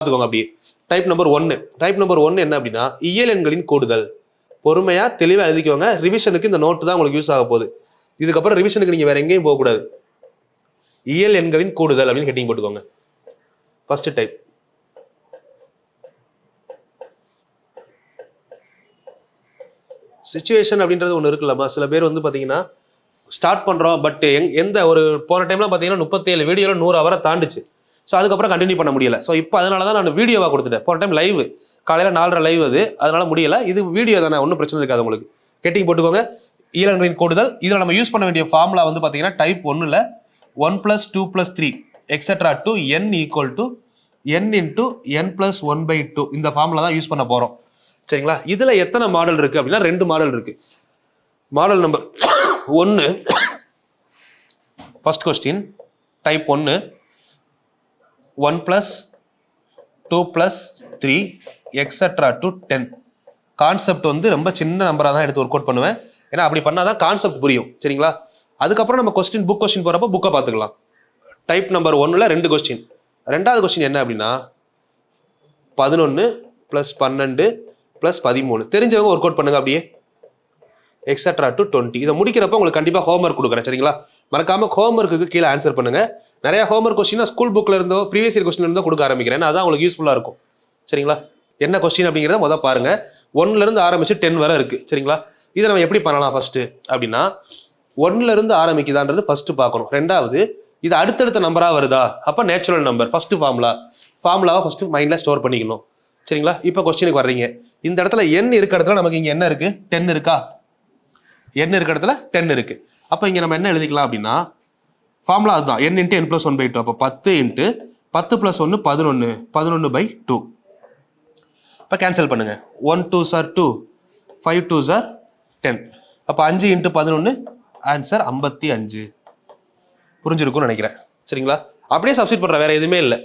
பார்த்துக்கோங்க அப்படியே. Type number 1. Type number 1 என்ன அப்படின்னா இயல் எண்களின் கூடுதல். பொறுமையா தெளிவா எழுதிக்கோங்க. ரிவிஷனுக்கு இந்த நோட்டு தான் உங்களுக்கு யூஸ் ஆக போகுது. இதுக்கப்புறம் ரிவிஷனுக்கு நீங்க வேற எங்கேயும் போகக்கூடாது. இயல் எண்களின் கூடுதல் அப்படின்னு ஹெட்டிங் போட்டுக்கோங்க. First type. சிச்சுவேஷன் அப்படின்றது ஒன்று இருக்குல்லம்மா. சில பேர் வந்து பார்த்தீங்கன்னா ஸ்டார்ட் பண்ணுறோம், பட் எந்த ஒரு போன டைம்லாம் பார்த்தீங்கன்னா 37 வீடியோவில் 100 ஹவரை தாண்டுச்சு. ஸோ அதுக்கப்புறம் கண்டினியூ பண்ண முடியல. ஸோ இப்போ அதனால தான் நான் வீடியோவாக கொடுத்துட்டேன். போன டைம் லைவ் காலையில் 4:30 லைவ் அது, அதனால முடியல. இது வீடியோ தானே, ஒன்றும் பிரச்சனை இருக்காது உங்களுக்கு. ஹெட்டிங் போட்டுக்கோங்க. இயல் எண்களின் கூடுதல். இதில் நம்ம யூஸ் பண்ண வேண்டிய ஃபார்முலா வந்து பார்த்தீங்கன்னா டைப் 1ல் 1 + 2 + 3 etcetera to n = n × n + 1/2 இந்த ஃபார்முலா தான் யூஸ் பண்ண போகிறோம். சரிங்களா? இதில் எத்தனை மாடல் இருக்குது அப்படின்னா 2 மாடல் இருக்குது. Model number 1 first question type 1 1 + 2 + 3 etcetera to 10. Concept வந்து ரொம்ப சின்ன நம்பராக தான் எடுத்து ஒர்க் அவுட் பண்ணுவேன். ஏன்னா அப்படி பண்ணால் தான் கான்செப்ட் புரியும். சரிங்களா? அதுக்கப்புறம் நம்ம புக் கொஸ்டின் போகிறப்போ புக்கை பார்த்துக்கலாம். டைப் நம்பர் 1ல் 2 கொஸ்டின். ரெண்டாவது கொஸ்டின் என்ன அப்படின்னா 11 + 12 + 13. தெரிஞ்சவங்க ஒர்க் அவுட் பண்ணுங்க அப்படியே. Etcetera to 20. இதை முடிக்கிறப்ப உங்களுக்கு கண்டிப்பாக ஹோம்ஒர்க் கொடுக்குறேன். சரிங்களா? மறக்காம ஹோம்ஒர்க்கு கீழே ஆன்சர் பண்ணுங்க. நிறைய ஹோம்ஒர்க் கொஸ்டின் ஸ்கூல் புக்ல இருந்தோ ப்ரீவியஸ் இயர் கொஸ்டின் இருந்தோ கொடுக்க ஆரம்பிக்கிறேன். அதான் உங்களுக்கு யூஸ்ஃபுல்லாக இருக்கும். சரிங்களா? என்ன கொஸ்டின் அப்படிங்கிறத முதல் பாருங்க. 1ல இருந்து ஆரம்பிச்சு 10 வரை இருக்கு. சரிங்களா? இதை நம்ம எப்படி பண்ணலாம் ஃபர்ஸ்ட் அப்படின்னா 1ல இருந்து ஆரம்பிக்குதான்றது ஃபர்ஸ்ட் பார்க்கணும். ரெண்டாவது இது அடுத்தடுத்த நம்பராக வருதா, அப்போ நேச்சுரல் நம்பர். ஃபர்ஸ்ட் ஃபார்முலாவை ஃபர்ஸ்ட் மைண்ட்ல ஸ்டோர் பண்ணிக்கணும். சரிங்களா? இப்போ கொஸ்டினுக்கு வர்றீங்க. இந்த இடத்துல n இருக்க இடத்துல நமக்கு இங்கே என்ன இருக்கு? 10 இருக்கா? n இருக்க இடத்துல 10 இருக்கு. அப்போ இங்கே நம்ம என்ன எழுதிக்கலாம் அப்படின்னா ஃபார்முலா அதுதான் n × n + 1/2. அப்போ 10 × 10 + 1 11 11/2. இப்போ கேன்சல் பண்ணுங்க. 1 2s are 2, 5 2s are 10. அப்போ 5 × 11 ஆன்சர் 55. புரிஞ்சிருக்கும்னு நினைக்கிறேன். சரிங்களா? அப்படியே சப்ஸ்டிட் பண்ற, வேற எதுவுமே இல்லை.